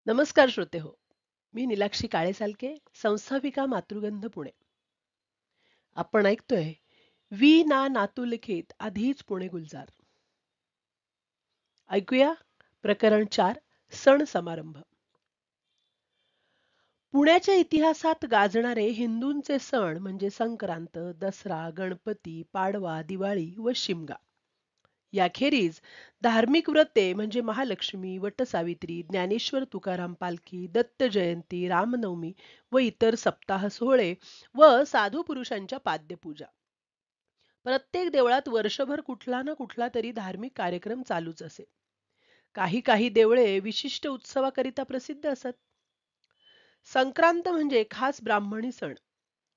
नमस्कार श्रोते हो. मी नीलाक्षी काळेसालके, संस्थापिका मातृगंध पुणे. आपण ऐकतोय "वी ना नातू लिखित आधीच पुणे गुलजार". ऐकूया प्रकरण 4, सण समारंभ. पुण्याच्या इतिहासात गाजणारे हिंदूंचे सण म्हणजे संक्रांत, दसरा, गणपती, पाडवा, दिवाळी व शिमगा. याखेरीज धार्मिक व्रते म्हणजे महालक्ष्मी, वटसावित्री, ज्ञानेश्वर तुकाराम पालखी, दत्त जयंती, रामनवमी व इतर सप्ताह सोहळे व साधू पुरुषांच्या पाद्यपूजा. प्रत्येक देवळात वर्षभर कुठला ना कुठला तरी धार्मिक कार्यक्रम चालूच असे. काही काही देवळे विशिष्ट उत्सवाकरिता प्रसिद्ध असत. संक्रांत म्हणजे खास ब्राह्मणी सण.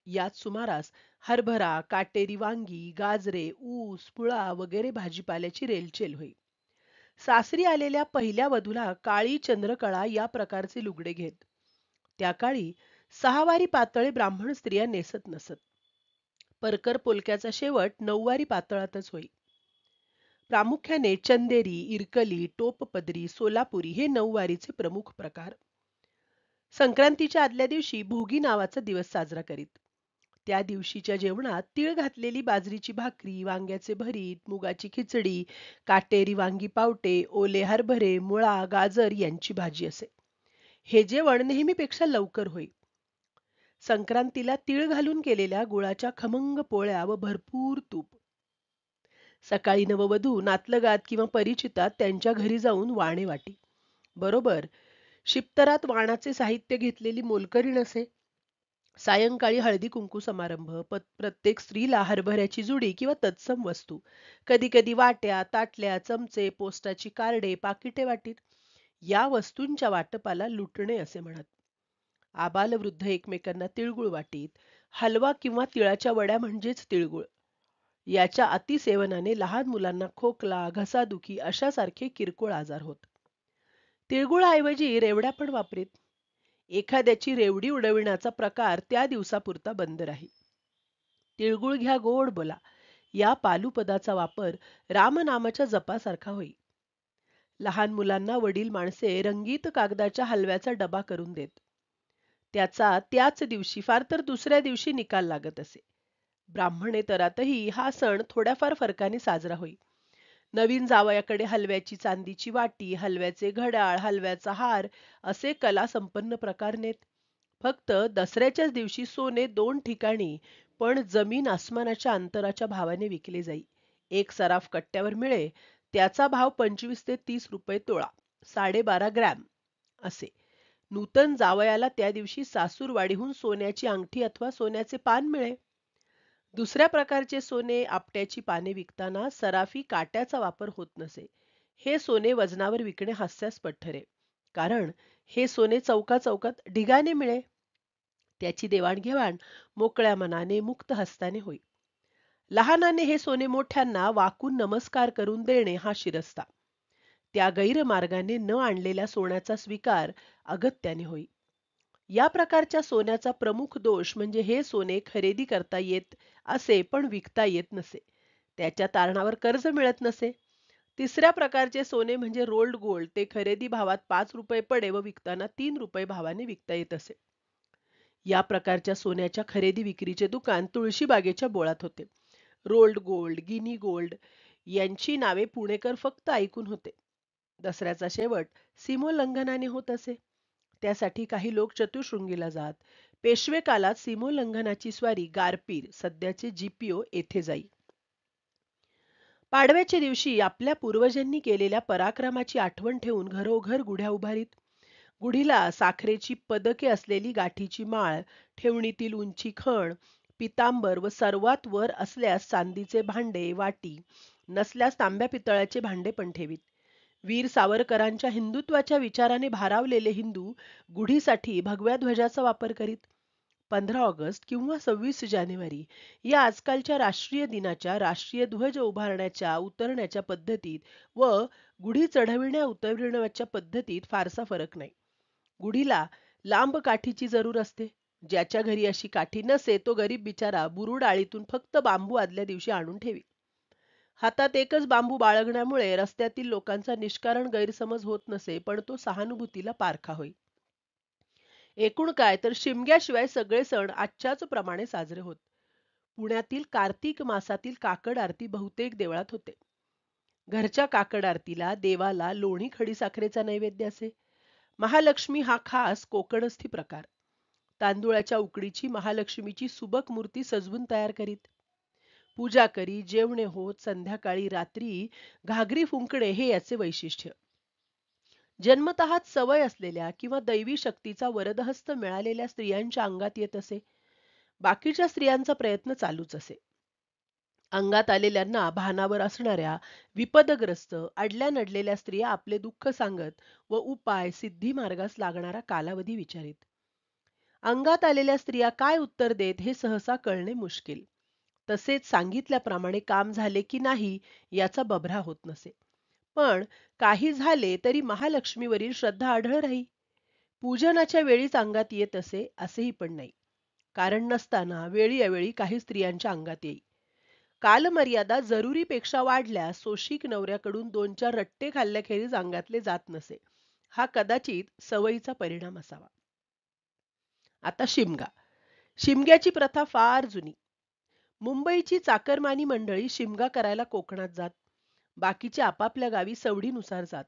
यात सुमारास हरभरा, काटेरी वांगी, गाजरे, ऊस, पुळा वगैरे भाजीपाल्याची रेलचेल होई. सासरी आलेल्या पहिल्या वधूला काळी चंद्रकळा या प्रकारचे लुगडे घेत. त्या काळी सहावारी पातळे ब्राह्मण स्त्रिया नेसत नसत. परकर पोलक्याचा शेवट नऊवारी पातळातच होई. प्रामुख्याने चंदेरी, इरकली, टोपपदरी, सोलापुरी हे नऊवारीचे प्रमुख प्रकार. संक्रांतीच्या आदल्या दिवशी भोगी नावाचा दिवस साजरा करीत. त्या दिवशीच्या जेवणात तीळ घातलेली बाजरीची भाकरी, वांग्याचे भरीत, मुगाची खिचडी, काटेरी वांगी पावटे, ओले हरभरे, मुळा, गाजर यांची भाजी असे. हे जेवण नेहमीपेक्षा लवकर होई. संक्रांतीला तीळ घालून केलेल्या गुळाच्या खमंग पोळ्या व भरपूर तूप. सकाळी नववधू नातलगात किंवा परिचितात त्यांच्या घरी जाऊन वाणे वाटी. बरोबर शिप्तरात वाणाचे साहित्य घेतलेली मोलकरीण असे. सायंकाळी हळदी कुंकू समारंभ. प्रत्येक स्त्रीला हरभऱ्याची जुडी किंवा तत्सम वस्तू, कधी कधी वाट्या, ताटल्या, चमचे, पोस्टाची कार्डे, पाकिटे वाटीत. या वस्तूंच्या वाटपाला लुटणे असे म्हणत. आबालवृद्ध एकमेकांना तिळगुळ वाटीत. हलवा किंवा तिळाच्या वड्या म्हणजेच तिळगुळ. याच्या अतिसेवनाने लहान मुलांना खोकला, घसादुखी अशासारखे किरकोळ आजार होत. तिळगुळाऐवजी रेवड्या पण वापरीत. एखाद्याची रेवडी उडविण्याचा प्रकार त्या दिवसापुरता बंद राही. तिळगुळ घ्या गोड बोला या पालुपदाचा वापर रामनामाच्या जपासारखा होई. लहान मुलांना वडील माणसे रंगीत कागदाच्या हलव्याचा डबा करून देत. त्याचा त्याच दिवशी फार तर दुसऱ्या दिवशी निकाल लागत असे. ब्राह्मणेतरातही हा सण थोड्याफार फरकाने साजरा होई. नवीन जावयाकडे हलव्याची चांदीची वाटी, हलव्याचे घड्याळ, हलव्याचा हार असे कला संपन्न प्रकार नेत. फक्त दसऱ्याच्याच दिवशी सोने 2 ठिकाणी पण जमीन आसमानाच्या अंतराच्या भावाने विकले जाई. एक सराफ कट्ट्यावर मिळे, त्याचा भाव 25 ते 30 रुपये तोळा, 12.5 ग्रॅम असे. नूतन जावयाला त्या दिवशी सासूरवाडीहून सोन्याची अंगठी अथवा सोन्याचे पान मिळे. दुसऱ्या प्रकारचे सोने, आपट्याची पाने विकताना सराफी काट्याचा वापर होत नसे. हे सोने वजनावर विकणे हास्यास्पद ठरे. कारण हे सोने चौकाचौकात ढिगाने मिळे. त्याची देवाणघेवाण मोकळ्या मनाने, मुक्त हस्ताने होई. लहानाने हे सोने मोठ्यांना वाकून नमस्कार करून देणे हा शिरस्ता. त्या गैरमार्गाने न आणलेल्या सोन्याचा स्वीकार अगत्याने होई. या प्रकारच्या सोन्याचा प्रमुख दोष म्हणजे हे सोने खरेदी करता येत असे पण विकता येत नसे. त्याच्या तारणावर कर्ज मिळत नसे. तिसऱ्या प्रकारचे सोने म्हणजे रोल्ड गोल्ड, ते खरेदी भावात 5 रुपये पडे व विकताना 3 रुपये भावाने विकता येत असे. या प्रकारच्या सोन्याच्या खरेदी विक्रीचे दुकान तुळशीबागेच्या बोळात होते. रोल्ड गोल्ड, गिनी गोल्ड यांची नावे पुणेकर फक्त ऐकून होते. दसऱ्याचा शेवट सीमोल्लंघनाने होत असे. त्यासाठी काही लोक चतुशृंगीला जात. पेशवे काळात सीमोल्लंघनाची स्वारी गारपीर, सध्याचे जीपीओ येथे जाई. पाडव्याच्या दिवशी आपल्या पूर्वजांनी केलेल्या पराक्रमाची आठवण ठेवून घरोघर गुढ्या उभारीत. गुढीला साखरेची पदके असलेली गाठीची माळ, ठेवणीतील उंची खण, पितांबर व सर्वात वर असल्यास चांदीचे भांडे, वाटी, नसल्यास तांब्या पितळाचे भांडे पण ठेवीत. वीर सावरकरांच्या हिंदुत्वाच्या विचाराने भारावलेले हिंदू गुढीसाठी भगव्या ध्वजाचा वापर करीत. 15 ऑगस्ट किंवा 26 जानेवारी या आजकालच्या राष्ट्रीय दिनाच्या राष्ट्रीय ध्वज उभारण्याच्या उतरण्याच्या पद्धतीत व गुढी चढविण्या उतरविण्याच्या पद्धतीत फारसा फरक नाही. गुढीला लांब काठीची जरूर असते. ज्याच्या घरी अशी काठी नसे तो गरीब बिचारा बुरुड आळीतून फक्त बांबू आदल्या दिवशी आणून ठेवी. हातात एकच बांबू बाळगण्यामुळे रस्त्यातील लोकांचा निष्कारण गैरसमज होत नसे, पण तो सहानुभूतीला पारखा होई. एकूण काय तर शिमग्याशिवाय सगळे सण आजच्याच प्रमाणे साजरे होत. पुण्यातील कार्तिक मासातील काकड आरती बहुतेक देवळात होते. घरच्या काकड आरतीला देवाला लोणी खडीसाखरेचा नैवेद्य असे. महालक्ष्मी हा खास कोकणस्थी प्रकार. तांदुळाच्या उकडीची महालक्ष्मीची सुबक मूर्ती सजवून तयार करीत. पूजा करी, जेवणे होत, संध्याकाळी रात्री घागरी फुंकणे हे याचे वैशिष्ट्य. जन्मतःच सवय असलेल्या किंवा दैवी शक्तीचा वरदहस्त मिळालेल्या स्त्रियांच्या अंगात येत असे. बाकीच्या स्त्रियांचा प्रयत्न चालूच असे. अंगात आलेल्यांना भानावर असणाऱ्या विपदग्रस्त अडल्या नडलेल्या स्त्रिया आपले दुःख सांगत व उपाय सिद्धी मार्गास लागणारा कालावधी विचारित. अंगात आलेल्या स्त्रिया काय उत्तर देत हे सहसा कळणे मुश्किल. तसेच सांगितल्याप्रमाणे काम झाले की नाही याचा बभरा होत नसे. पण काही झाले तरी महालक्ष्मीवरील श्रद्धा आढळ राही. पूजनाच्या वेळीच अंगात येत असे असेही पण नाही. कारण नसताना वेळी अवेळी काही स्त्रियांच्या अंगात येई. कालमर्यादा जरुरीपेक्षा वाढल्यास सोशिक नवऱ्याकडून 2-4 रट्टे खाल्ल्याखेरीज अंगातले जात नसे. हा कदाचित सवयीचा परिणाम असावा. आता शिमगा. शिमग्याची प्रथा फार जुनी. मुंबईची चाकरमानी मंडळी शिमगा करायला कोकणात जात. बाकीचे आपापल्या गावी सवडीनुसार जात.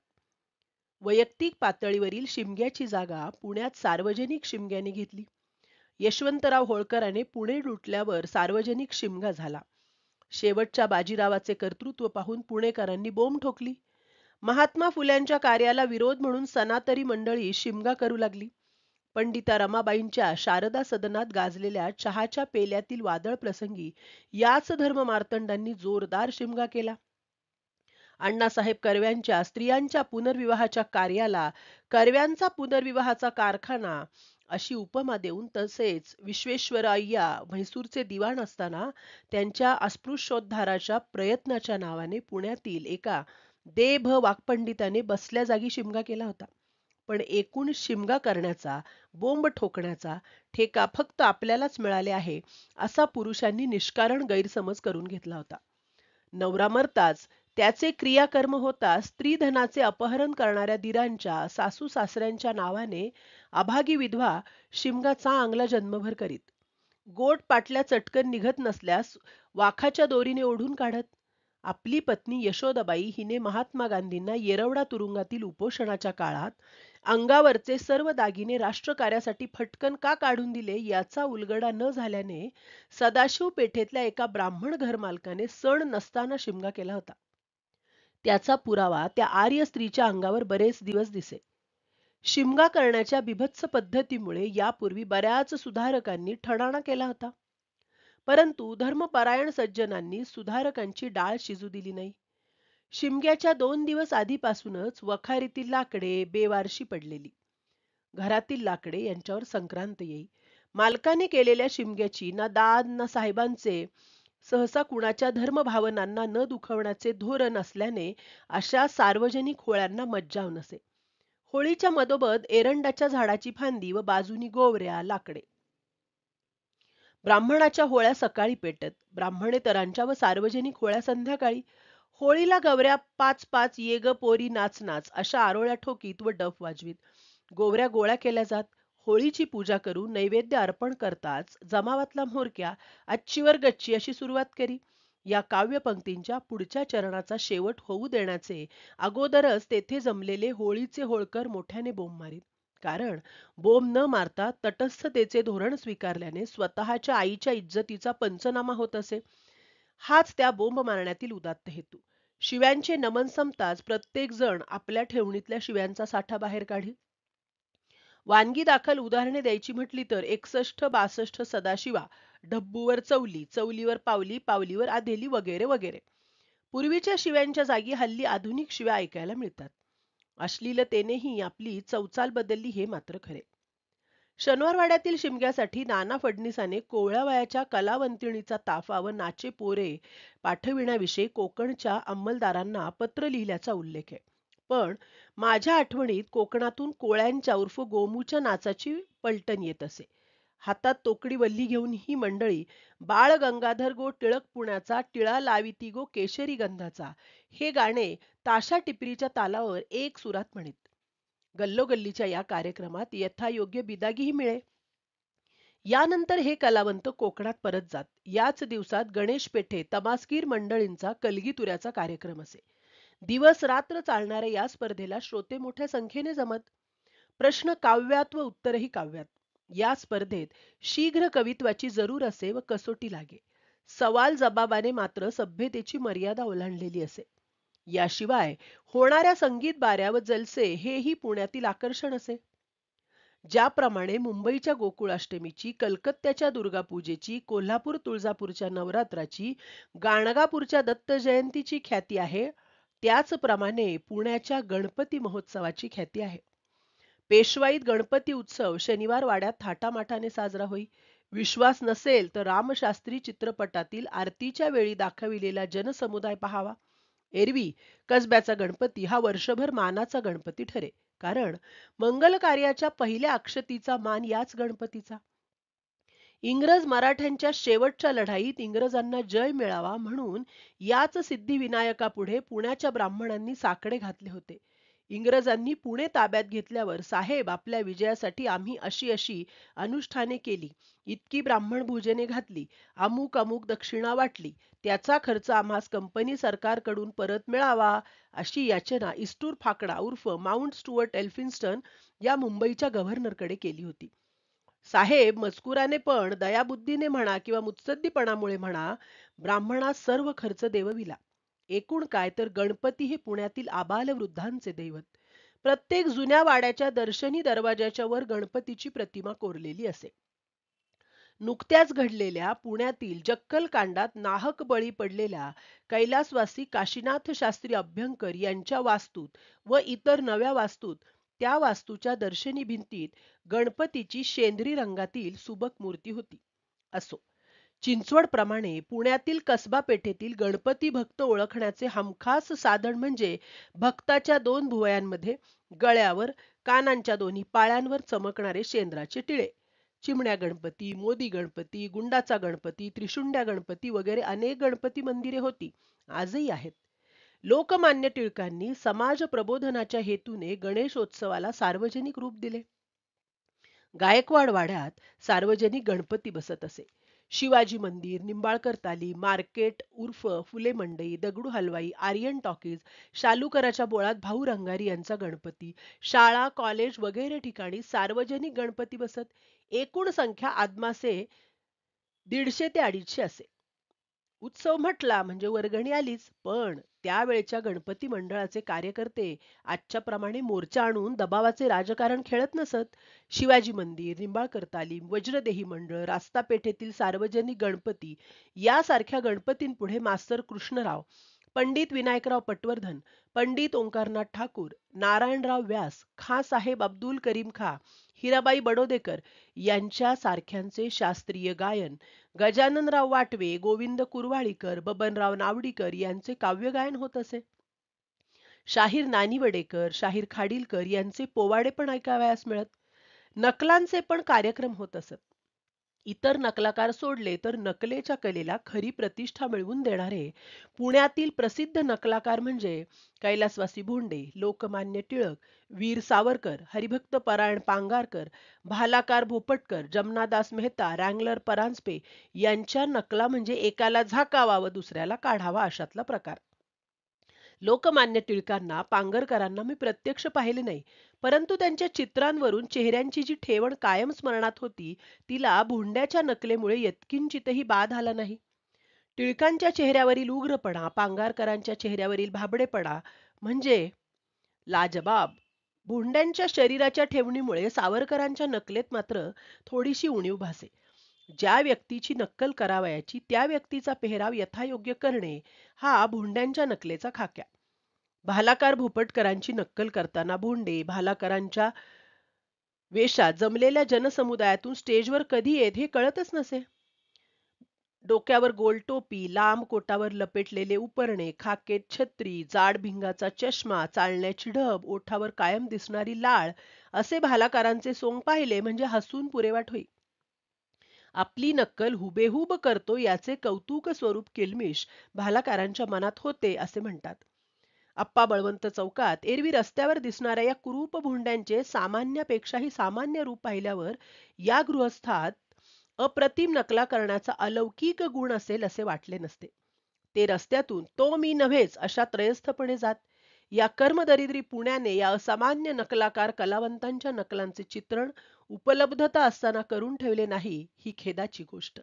वैयक्तिक पातळीवरील शिमग्याची जागा पुण्यात सार्वजनिक शिमग्याने घेतली. यशवंतराव होळकराने पुणे लुटल्यावर सार्वजनिक शिमगा झाला. शेवटच्या बाजीरावाचे कर्तृत्व पाहून पुणेकरांनी बोंब ठोकली. महात्मा फुल्यांच्या कार्याला विरोध म्हणून सनातरी मंडळी शिमगा करू लागली. पंडिता रमाबाईंच्या शारदा सदनात गाजलेल्या चहाच्या पेल्यातील वादळ प्रसंगी याच धर्ममार्तंडांनी जोरदार शिमगा केला. अण्णासाहेब कर्व्यांच्या स्त्रियांच्या पुनर्विवाहाच्या कार्याला कर्व्यांचा पुनर्विवाहाचा कारखाना अशी उपमा देऊन, तसेच विश्वेश्वरय्या म्हैसूरचे दिवाण असताना त्यांच्या अस्पृश्योद्धाराच्या प्रयत्नाच्या नावाने पुण्यातील एका देभ वाक्पंडिताने बसल्या जागी शिमगा केला होता. पण एकूण शिमगा करण्याचा, बोंब ठोकण्याचा ठेका फक्त आपल्यालाच मिळाले आहे असा पुरुषांनी निष्कारण गैरसमज करून घेतला होता. नवरा मरताच त्याचे क्रियाकर्म होता स्त्रीधनाचे अपहरण करणाऱ्या दिरांच्या सासू सासऱ्यांच्या नावाने अभागी विधवा शिमगा चांगला जन्मभर करीत. गोट पाटल्या चटकन निघत नसल्यास वाखाच्या दोरीने ओढून काढत. आपली पत्नी यशोदाबाई हिने महात्मा गांधींना येरवडा तुरुंगातील उपोषणाच्या काळात अंगावरचे सर्व दागिने राष्ट्रकार्यासाठी फटकन का काढून दिले याचा उलगडा न झाल्याने सदाशिव पेठेतल्या एका ब्राह्मण घरमालकाने सण नसताना शिमगा केला होता. त्याचा पुरावा त्या आर्य स्त्रीच्या अंगावर बरेच दिवस दिसे. शिमगा करण्याच्या बिभत्स पद्धतीमुळे यापूर्वी बऱ्याच सुधारकांनी ठणाणा केला होता. परंतु धर्मपरायण सज्जनांनी सुधारकांची डाळ शिजू दिली नाही. शिमग्याच्या 2 दिवस आधीपासूनच वखारीतील लाकडे बेवारशी पडलेली. घरातील लाकडे यांच्यावर संक्रांत येई. मालकाने केलेल्या शिमग्याची ना दाद ना साहेबांचे सहसा कुणाच्या धर्मभावनांना न दुखवण्याचे धोरण असल्याने अशा सार्वजनिक होळ्यांना मज्जाव नसे. होळीच्या मधोमध एरंडाच्या झाडाची फांदी व बाजूनी गोवऱ्या लाकडे. ब्राह्मणाच्या होळ्या सकाळी पेटत, ब्राह्मणेतरांच्या व सार्वजनिक होळ्या संध्याकाळी. होळीला गवऱ्या 5-5 ये ग पोरी नाच नाच अशा आरोळ्या ठोकीत व डफ वाजवीत. गोवऱ्या गोळ्या केल्या जात. होळीची पूजा करून नैवेद्य अर्पण करताच जमावातला म्होरक्या अच्छीवर गच्ची अशी सुरुवात करी. या काव्यपंक्तींच्या पुढच्या चरणाचा शेवट होऊ देण्याचे अगोदरच तेथे जमलेले होळीचे होळकर मोठ्याने बोंब मारीत. कारण बोंब न मारता तटस्थतेचे धोरण स्वीकारल्याने स्वतःच्या आईच्या इज्जतीचा पंचनामा होत असे. हाच त्या बोंब मारण्यातील उदात्त हेतू. शिव्यांचे नमन संपताच प्रत्येक जण आपल्या ठेवणीतल्या शिव्यांचा साठा बाहेर काढी. वानगी दाखल उदाहरणे द्यायची म्हटली तर 61-62 सदाशिवा, ढब्बूवर चवली, चवलीवर पावली, पावलीवर आधेली वगैरे वगैरे. पूर्वीच्या शिव्यांच्या जागी हल्ली आधुनिक शिव्या ऐकायला मिळतात. अश्लीलतेनेही आपली चवचाल बदलली हे मात्र खरे. शनिवारवाड्यातील शिमग्यासाठी नाना फडणीसाने कोवळ्या वयाच्या कलावंतिणीचा ताफा व नाचे पोरे पाठविण्याविषयी कोकणच्या अंमलदारांना पत्र लिहिल्याचा उल्लेख आहे. पण माझ्या आठवणीत कोकणातून कोळ्यांच्या उर्फ गोमूच्या नाचाची पलटण येत असे. हातात तोकडी वल्ली घेऊन ही मंडळी बाळ गंगाधर गो टिळक पुण्याचा टिळा लाविती गो केशरी गंधाचा हे गाणे ताशा टिपरीच्या तालावर एक सुरात म्हणीत. गल्लोगल्लीच्या या कार्यक्रमात यथायोग्य बिदागीही मिळे. यानंतर हे कलावंत कोकणात परत जात. याच दिवसात गणेश पेठे तमासगीर मंडळींचा कलगीतुऱ्याचा कार्यक्रम असे. दिवस रात्र चालणाऱ्या या स्पर्धेला श्रोते मोठ्या संख्येने जमत. प्रश्न काव्यात व उत्तरही काव्यात. या स्पर्धेत शीघ्र कवित्वाची जरूर असे व कसोटी लागे. सवाल जबाबाने मात्र सभ्यतेची मर्यादा ओलांडलेली असे. याशिवाय होणाऱ्या संगीत बाऱ्या व जलसे हेही पुण्यातील आकर्षण असे. ज्याप्रमाणे मुंबईच्या गोकुळाष्टमीची, कलकत्त्याच्या दुर्गापूजेची, कोल्हापूर तुळजापूरच्या नवरात्राची, गाणगापूरच्या दत्त जयंतीची ख्याती आहे, त्याचप्रमाणे पुण्याच्या गणपती महोत्सवाची ख्याती आहे. पेशवाईत गणपती उत्सव शनिवार वाड्यात थाटामाटाने साजरा होई. विश्वास नसेल तर रामशास्त्री चित्रपटातील आरतीच्या वेळी दाखविलेला जनसमुदाय पहावा. एरवी कसब्याचा गणपती हा वर्षभर मानाचा गणपती ठरे, कारण मंगल कार्याच्या पहिल्या अक्षतीचा मान याच गणपतीचा. इंग्रज मराठ्यांच्या शेवटच्या लढाईत इंग्रजांना जय मिळावा म्हणून याच सिद्धिविनायकापुढे पुण्याच्या ब्राह्मणांनी साकडे घातले होते. इंग्रजांनी पुणे ताब्यात घेतल्यावर साहेब आपल्या विजयासाठी आम्ही अशी अशी अनुष्ठाने केली, इतकी ब्राह्मण भोजने घातली, अमुक अमुक दक्षिणा वाटली, त्याचा खर्च आम्हास कंपनी सरकारकडून परत मिळावा, अशी याचना इस्टूर फाकडा उर्फ माउंट स्टुअर्ट एल्फिन्स्टन या मुंबईच्या गव्हर्नरकडे केली होती. साहेब मजकुराने पण दयाबुद्धीने म्हणा किंवा मुत्सद्दीपणामुळे म्हणा ब्राह्मणास सर्व खर्च देवविला. एकूण काय तर गणपती हे पुण्यातील आबालवृद्धांचे दैवत. प्रत्येक जुन्या वाड्याच्या दर्शनी दरवाजाच्या वर गणपतीची प्रतिमा कोरलेली असे. नुकत्याच घडलेल्या पुण्यातील जक्कल कांडात नाहक बळी पडलेल्या कैलासवासी काशीनाथ शास्त्री अभ्यंकर यांच्या वास्तूत व इतर नव्या वास्तूत त्या वास्तूच्या दर्शनी भिंतीत गणपतीची शेंद्री रंगातील सुबक मूर्ती होती. असो, चिंचवड प्रमाणे पुण्यातील कसबा पेठेतील गणपती भक्त ओळखण्याचे हमखास साधन म्हणजे भक्ताच्या दोन भुवयांमध्ये गळ्यावर कानांच्या दोन्ही पाळ्यांवर चमकणारे शेंद्राचे टिळे. चिमण्या गणपती, मोदी गणपती, गुंडाचा गणपती, त्रिशुंड्या गणपती वगैरे अनेक गणपती मंदिरे होती, आजही आहेत. लोकमान्य टिळकांनी समाज प्रबोधनाच्या हेतूने गणेशोत्सवाला सार्वजनिक रूप दिले. गायकवाड वाड्यात सार्वजनिक गणपती बसत असे. शिवाजी मंदिर, निंबाळकर तालीम, मार्केट उर्फ फुले मंडई, दगडू हलवाई, आर्यन टॉकीज, शालूकराच्या बोळात भाऊ रंगारी यांचा गणपती, शाळा, कॉलेज वगैरे ठिकाणी सार्वजनिक गणपती बसत. एकूण संख्या आदमासे 150 ते 250 असे. उत्सव म्हटला म्हणजे वर्गणी आलीच, पण त्यावेळच्या गणपती मंडळाचे कार्यकर्ते आजच्या प्रमाणे मोर्चा आणून दबावाचे राजकारण खेळत नसत. शिवाजी मंदिर, निंबाळकर तालीम, वज्रदेही मंडळ, रास्तापेठेतील सार्वजनिक गणपती यासारख्या गणपतींपुढे मास्तर कृष्णराव, पंडित विनायकराव पटवर्धन, पंडित ओंकारनाथ ठाकूर, नारायणराव व्यास, खाँसाहेब अब्दुल करीम खाँ, हिराबाई बडोदेकर यांच्या सारख्यांचे शास्त्रीय गायन, गजाननराव वाटवे, गोविंद कुरवाळीकर, बबनराव नावडीकर यांचे काव्यगायन होत असे. शाहीर नानिवडेकर, शाहीर खाडीलकर यांचे पोवाडे पण ऐकावयास मिळत. नकलांचे पण कार्यक्रम होत असत. इतर नकलाकार सोडले तर नकलेच्या कलेला खरी प्रतिष्ठा मिळवून देणारे पुण्यातील प्रसिद्ध नकलाकार म्हणजे कैलासवासी भोंडे, लोकमान्य टिळक, वीर सावरकर, हरिभक्त परायण पांगारकर, भालाकार भोपटकर, जमनादास मेहता, रँगलर परांजपे यांच्या नकला म्हणजे एकाला झाकावा व दुसऱ्याला काढावा अशातला प्रकार. लोकमान्य टिळकांना, पांगरकरांना मी प्रत्यक्ष पाहिले नाही, परंतु त्यांच्या चित्रांवरून चेहऱ्यांची जी ठेवण कायम स्मरणात होती, तिला भोंड्याच्या नकलेमुळे यत्किंचितही बाध आला नाही. टिळकांच्या चेहऱ्यावरील उग्रपणा, पांगारकरांच्या चेहऱ्यावरील भाबडेपणा म्हणजे लाजबाब. भोंड्यांच्या शरीराच्या ठेवणीमुळे सावरकरांच्या नकलेत मात्र थोडीशी उणीव भासे. ज्या व्यक्तीची नक्कल करावयाची त्या व्यक्तीचा पेहराव यथायोग्य करणे हा भोंड्यांच्या नकलेचा खाक्या. भालाकार भोपटकरांची नक्कल करताना भोंडे भालाकरांच्या वेशात जमलेल्या जनसमुदायातून स्टेजवर कधी येत हे कळतच नसे. डोक्यावर गोल टोपी, लांब कोटावर लपेटलेले उपरणे, खाकेत छत्री, जाड भिंगाचा चष्मा, चालण्याची ढब, ओठावर कायम दिसणारी लाळ असे भालाकारांचे सोंग पाहिले म्हणजे हसून पुरेवाट होई. आपली नक्कल हुबेहूब करतो याचे कौतुक स्वरूप किल्मिश भालाकारांच्या मनात होते असे म्हणतात. आप्पा बळवंत चौकात एरवी रस्त्यावर दिसणाऱ्या या कुरूप भुंड्यांचे सामान्यापेक्षाही सामान्य रूप पाहिल्यावर या गृहस्थात अप्रतिम नकला करण्याचा अलौकिक गुण असेल असे वाटले नसते. ते रस्त्यातून तो मी नव्हेच अशा त्रयस्थपणे जात. या कर्मदरिद्री पुण्याने या असामान्य नकलाकार कलावंतांच्या नकलांचे चित्रण उपलब्धता असताना करून ठेवले नाही, ही खेदाची गोष्ट.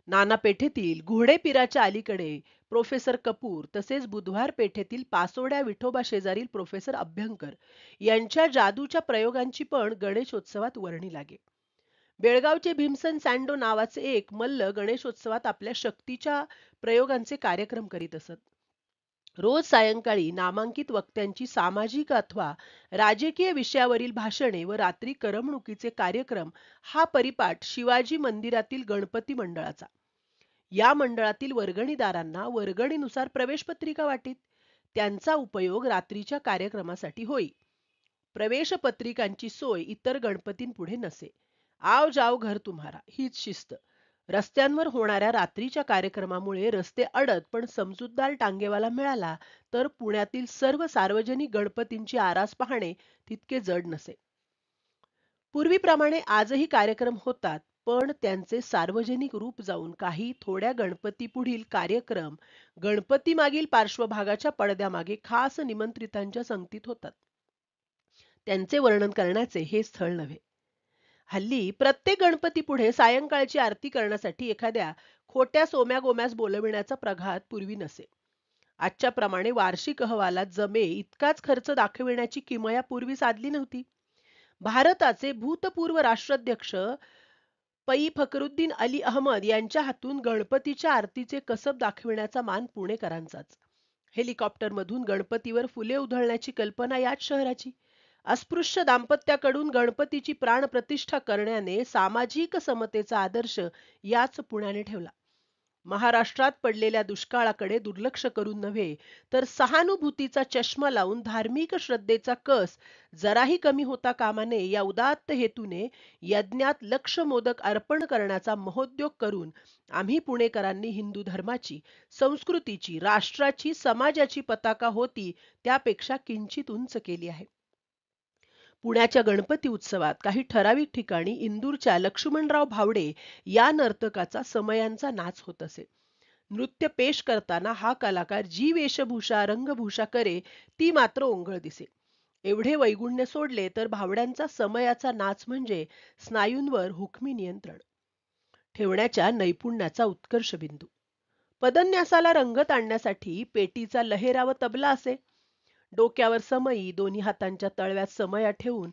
नाना पेठेतील घोडे पिराच्या अलीकडे प्रोफेसर कपूर तसेच बुधवार पेठेतील पासोड्या विठोबा शेजारील प्रोफेसर अभ्यंकर यांच्या जादूच्या प्रयोगांची पण गणेशोत्सवात वर्णी लागे. बेळगावचे भीमसन सँडो नावाचे एक मल्ल गणेशोत्सवात आपल्या शक्तीच्या प्रयोगांचे कार्यक्रम करीत असत. रोज सायंकाळी नामांकित वक्त्यांची सामाजिक अथवा राजकीय विषयावरील भाषणे व रात्री करमणुकीचे कार्यक्रम हा परिपाठ शिवाजी मंदिरातील गणपती मंडळाचा. या मंडळातील वर्गणीदारांना वर्गणीनुसार प्रवेश पत्रिका वाटीत. त्यांचा उपयोग रात्रीच्या कार्यक्रमासाठी होई. प्रवेश पत्रिकांची सोय इतर गणपतींपुढे नसे. आव जाव घर तुम्हारा हीच शिस्त. रस्त्यांवर होणाऱ्या रात्रीच्या कार्यक्रमामुळे रस्ते अडत पण समजूतदार टांगेवाला मिळाला तर पुण्यातील सर्व सार्वजनिक गणपतींची आरास पाहणे तितके जड नसे. पूर्वीप्रमाणे आजही कार्यक्रम होतात, पण त्यांचे सार्वजनिक रूप जाऊन काही थोड्या गणपती पुढील कार्यक्रम गणपती मागील पार्श्वभागाच्या पडद्यामागे खास निमंत्रितांच्या संगतीत होतात. त्यांचे वर्णन करण्याचे हे स्थळ नव्हे. हल्ली प्रत्येक गणपती पुढे सायंकाळची आरती करण्यासाठी एखाद्या खोट्या सोम्या गोम्यास बोलविण्याचा प्रघात पूर्वी नसे. आजच्या प्रमाणे वार्षिक अहवालात जमे इतकाच खर्च दाखविण्याची किमया पूर्वी साधली नव्हती. भारताचे भूतपूर्व राष्ट्राध्यक्ष पई फकरुद्दीन अली अहमद यांच्या हातून गणपतीच्या आरतीचे कसब दाखविण्याचा मान पुणेकरांचाच. हेलिकॉप्टरमधून गणपतीवर फुले उधळण्याची कल्पना याच शहराची. अस्पृश्य दाम्पत्याकडून गणपतीची प्राणप्रतिष्ठा करण्याने सामाजिक समतेचा आदर्श याच पुण्याने ठेवला. महाराष्ट्रात पडलेल्या दुष्काळाकडे दुर्लक्ष करून नव्हे तर सहानुभूतीचा चष्मा लावून धार्मिक श्रद्धेचा कस जराही कमी होता कामा नये या उदात्त हेतूने यज्ञात लक्ष मोदक अर्पण करण्याचा महोद्योग करून आम्ही पुणेकरांनी हिंदू धर्माची, संस्कृतीची, राष्ट्राची, समाजाची पताका होती त्यापेक्षा किंचित उंच केली आहे. पुण्याच्या गणपती उत्सवात काही ठराविक ठिकाणी इंदूरच्या लक्ष्मणराव भावडे या नर्तकाचा समयांचा नाच होत असे. नृत्य पेश करताना हा कलाकार जी वेशभूषा रंगभूषा करे ती मात्र ओंगळ दिसे. एवढे वैगुण्य सोडले तर भावड्यांचा समयाचा नाच म्हणजे स्नायूंवर हुकमी नियंत्रण ठेवण्याच्या नैपुण्याचा उत्कर्ष बिंदू. पदन्यासाला रंगत आणण्यासाठी पेटीचा लहेरा व तबला असे. डोक्यावर समई, दोन्ही हातांच्या तळव्यात समया ठेवून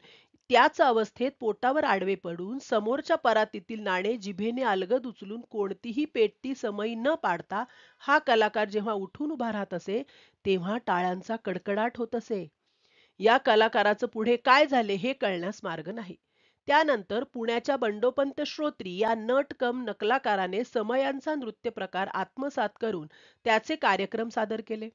त्याच अवस्थेत पोटावर आडवे पडून समोरच्या परातीतील नाणे जिभेने अलगद उचलून कोणतीही पेटती समई न पाडता हा कलाकार जेव्हा उठून उभा राहत असे तेव्हा टाळ्यांचा कडकडाट होत असे. या कलाकाराचं पुढे काय झाले हे कळण्यास मार्ग नाही. त्यानंतर पुण्याच्या बंडोपंत श्रोत्री या नटकम नकलाकाराने समयांचा नृत्य प्रकार आत्मसात करून त्याचे कार्यक्रम सादर केले.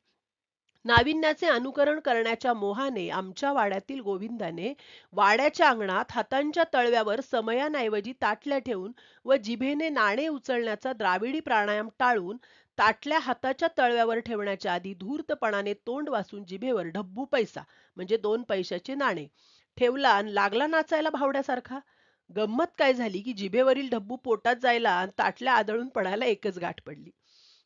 नाविन्याचे अनुकरण करण्याच्या मोहाने आमच्या वाड्यातील गोविंदाने वाड्याच्या अंगणात हातांच्या तळव्यावर समयांऐवजी ताटल्या ठेवून व जिभेने नाणे उचलण्याचा द्राविडी प्राणायाम टाळून ताटल्या हाताच्या तळव्यावर ठेवण्याच्या आधी धूर्तपणाने तोंड वासून जिभेवर ढब्बू पैसा म्हणजे 2 पैशाचे नाणे ठेवला आणि लागला नाचायला भावड्यासारखा. गंमत काय झाली की जिभेवरील ढब्बू पोटात जायला आणि ताटल्या आदळून पडायला एकच गाठ पडली.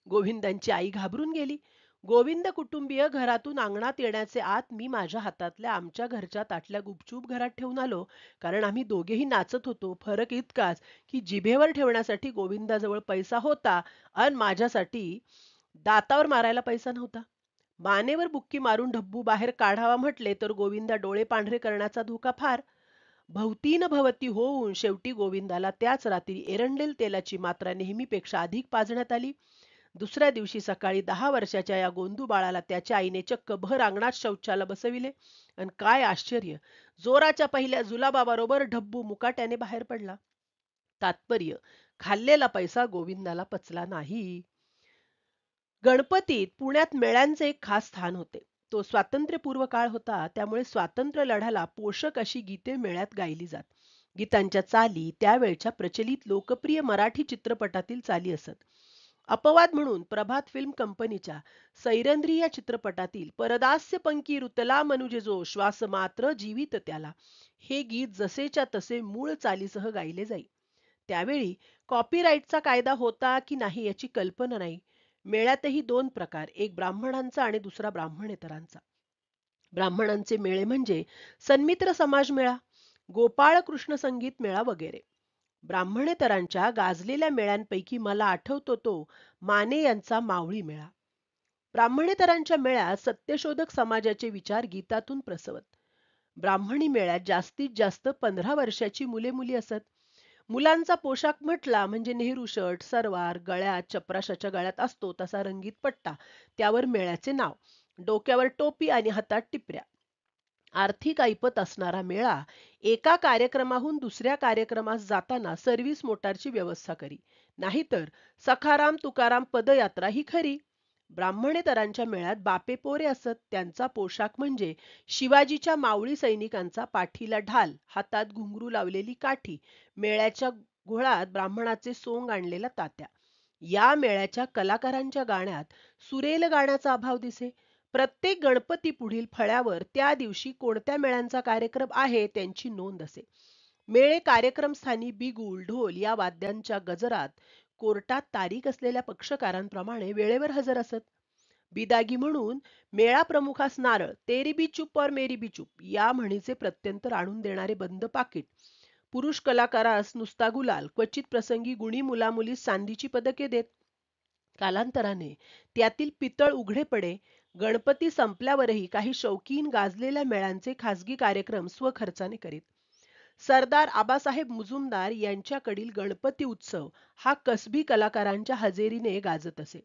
गोविंदांची आई घाबरून गेली. गोविंद कुटुंबीय घरातून अंगणात येण्याचे आत मी माझ्या हातातल्या आमच्या घरच्या ताटल्या गुपचूप घरात ठेवून आलो, कारण आम्ही दोघेही नाचत होतो. फरक इतकाच की जिभेवर ठेवण्यासाठी गोविंदाजवळ पैसा होता आणि माझ्यासाठी दातावर मारायला पैसा नव्हता. मानेवर बुक्की मारून ढब्बू बाहेर काढावा म्हटले तर गोविंदा डोळे पांढरे करण्याचा धोका फार. भवतीन भवती होऊन शेवटी गोविंदाला त्याच रात्री एरंडेल तेलाची मात्रा नेहमीपेक्षा अधिक पाजण्यात आली. दुसऱ्या दिवशी सकाळी 10 वर्षाच्या या गोंदू बाळाला त्याच्या आईने चक्क भर अंगणात शौचाला बसविले आणि काय आश्चर्य, जोराच्या पहिल्या जुलाबाबरोबर ढब्बू मुकाट्याने बाहेर पडला. तात्पर्य, खाल्लेला पैसा गोविंदाला पचला नाही. गणपतीत पुण्यात मेळ्यांचे एक खास स्थान होते. तो स्वातंत्र्यपूर्व काळ होता, त्यामुळे स्वातंत्र्य लढ्याला पोषक अशी गीते मेळ्यात गायली जात. गीतांच्या चाली त्यावेळच्या प्रचलित लोकप्रिय मराठी चित्रपटातील चाली असत. अपवाद म्हणून प्रभात फिल्म कंपनीच्या सैरंध्री या चित्रपटातील परदास्य पंकी रुतला मनुजे जो श्वास मात्र जीवित त्याला हे गीत जसेच्या तसे मूळ चालीसह गायले जाई. त्यावेळी कॉपीराईटचा कायदा होता की नाही याची कल्पना नाही. मेळ्यातही दोन प्रकार, एक ब्राह्मणांचा आणि दुसरा ब्राह्मणेतरांचा. ब्राह्मणांचे मेळे म्हणजे सन्मित्र समाज मेळा, गोपाळ कृष्ण संगीत मेळा वगैरे. ब्राह्मणेतरांच्या गाजलेल्या मेळ्यांपैकी मला आठवतो तो माने यांचा मावळी मेळा. ब्राह्मणेतरांच्या मेळ्यात सत्यशोधक समाजाचे विचार गीतातून प्रसवत. ब्राह्मणी मेळ्यात जास्तीत जास्त 15 वर्षाची मुले मुली असत. मुलांचा पोशाख म्हटला म्हणजे नेहरू शर्ट, सरवार, गळ्यात चपराशाच्या गळ्यात असतो तसा रंगीत पट्टा, त्यावर मेळ्याचे नाव, डोक्यावर टोपी आणि हातात टिपऱ्या. आर्थिक ऐपत असणारा मेळा एका कार्यक्रमाहून दुसऱ्या कार्यक्रमास जाताना सर्व्हिस मोटारची व्यवस्था करी, नाहीतर सखाराम तुकाराम पदयात्रा ही खरी. ब्राह्मणेतरांच्या मेळ्यात बापे पोरे असत. त्यांचा पोशाख म्हणजे शिवाजीच्या मावळी सैनिकांचा पाठीला ढाल, हातात घुंगरू लावलेली काठी, मेळ्याच्या घोळात ब्राह्मणाचे सोंग आणलेला तात्या. या मेळ्याच्या कलाकारांच्या गाण्यात सुरेल गाण्याचा अभाव दिसे. प्रत्येक गणपती पुढील फळ्यावर त्या दिवशी कोणत्या मेळ्यांचा कार्यक्रम आहे त्यांची नोंद असे. मेळे कार्यक्रमस्थानी बिगुल, ढोल या वाद्यांच्या गजरात कोर्टात तारीख असलेल्या पक्षकारांप्रमाणे वेळेवर हजर असत. बिदागी म्हणून मेळा प्रमुखास नारळ, तेरी बी चूप और मेरी बी चूप या म्हणीचे प्रत्यंतर आणून देणारे बंद पाकिट, पुरुष कलाकारास नुसता गुलाल, क्वचित प्रसंगी गुणी मुलामुलीस चांदीची पदके देत. कालांतराने त्यातील पितळ उघडे पडे. गणपती संपल्यावरही काही शौकीन गाजलेल्या मेळ्यांचे खासगी कार्यक्रम स्वखर्चाने करीत. सरदार आबासाहेब मुजुमदार यांच्याकडील गणपती उत्सव हा कसबी कलाकारांच्या हजेरीने गाजत असे.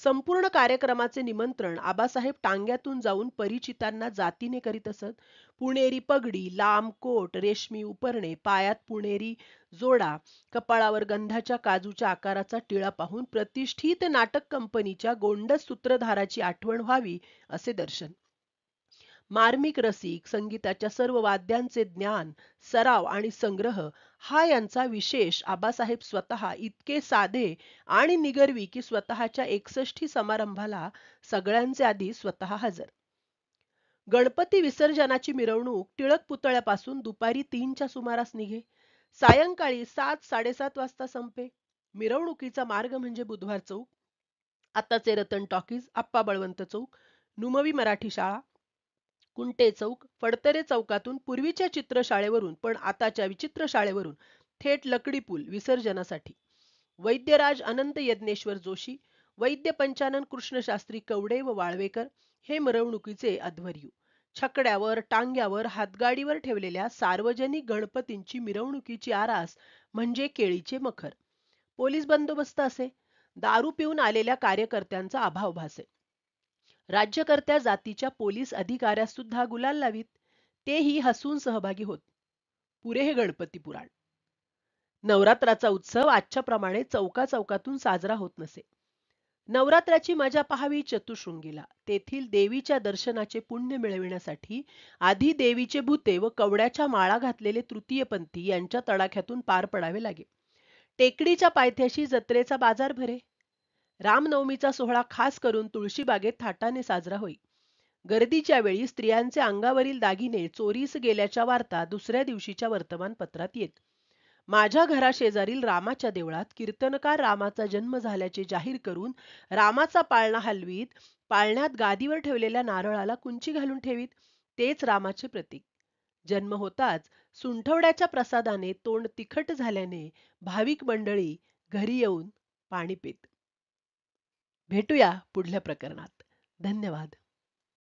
संपूर्ण कार्यक्रमाचे निमंत्रण आबासाहेब टांग्यातून जाऊन परिचितांना जातीने करीत असत. पुणेरी पगडी, लांब कोट, रेशमी उपरणे, पायात पुणेरी जोडा, कपाळावर गंधाच्या काजूच्या आकाराचा टिळा पाहून प्रतिष्ठित नाटक कंपनीच्या गोंडस सूत्रधाराची आठवण व्हावी असे दर्शन. मार्मिक रसिक, संगीताच्या सर्व वाद्यांचे ज्ञान, सराव आणि संग्रह हा यांचा विशेष. आबासाहेब स्वतः इतके साधे आणि निगर्वी की स्वतःच्या 61 समारंभाला सगळ्यांचे आधी स्वतः हजर. गणपती विसर्जनाची मिरवणूक टिळक पुतळ्यापासून दुपारी 3च्या सुमारास निघे, सायंकाळी 7-7:30 वाजता संपे. मिरवणुकीचा मार्ग म्हणजे बुधवार चौक, आताचे रतन टॉकीज, आप्पा बळवंत चौक, नुमवी मराठी शाळा, कुंटे चौक, फडतरे चौकातून पूर्वीच्या चित्रशाळेवरून पण आताच्या विचित्र शाळेवरून थेट लकडी पूल विसर्जनासाठी. वैद्यराज अनंत यज्ञेश्वर जोशी, वैद्य पंचानन कृष्णशास्त्री कवडे व वाळवेकर हे मिरवणुकीचे अध्वर्यू. छकड्यावर, टांग्यावर, हातगाडीवर ठेवलेल्या सार्वजनिक गणपतींची मिरवणुकीची आरास म्हणजे केळीचे मखर. पोलीस बंदोबस्त असे. दारू पिऊन आलेल्या कार्यकर्त्यांचा अभाव भासे. राज्यकर्त्या जातीच्या पोलीस अधिकाऱ्यास सुद्धा गुलाल लावीत. तेही हसून सहभागी होत. पुरे हे गणपती पुराण. नवरात्राचा उत्सव आजच्या प्रमाणे चौका चौकातून साजरा होत नसे. नवरात्राची मजा पहावी चतुशृंगीला. तेथील देवीच्या दर्शनाचे पुण्य मिळविण्यासाठी आधी देवीचे भूते व कवड्याच्या माळा घातलेले तृतीयपंथी यांच्या तडाख्यातून पार पडावे लागे. टेकडीच्या पायथ्याशी जत्रेचा बाजार भरे. रामनवमीचा सोहळा खास करून तुळशीबागेत थाटाने साजरा होई. गर्दीच्या वेळी स्त्रियांचे अंगावरील दागिने चोरीस गेल्याच्या वार्ता दुसऱ्या दिवशीच्या वर्तमानपत्रात येत. माझ्या घराशेजारील रामाच्या देवळात कीर्तनकार रामाचा जन्म झाल्याचे जाहीर करून रामाचा पाळणा हलवीत, पाळण्यात गादीवर ठेवलेल्या नारळाला कुंची घालून ठेवीत. तेच रामाचे प्रतीक. जन्म होताच सुंठवड्याच्या प्रसादाने तोंड तिखट झाल्याने भाविक मंडळी घरी येऊन पाणी पित. भेटूया पुढल्या प्रकरणात. धन्यवाद.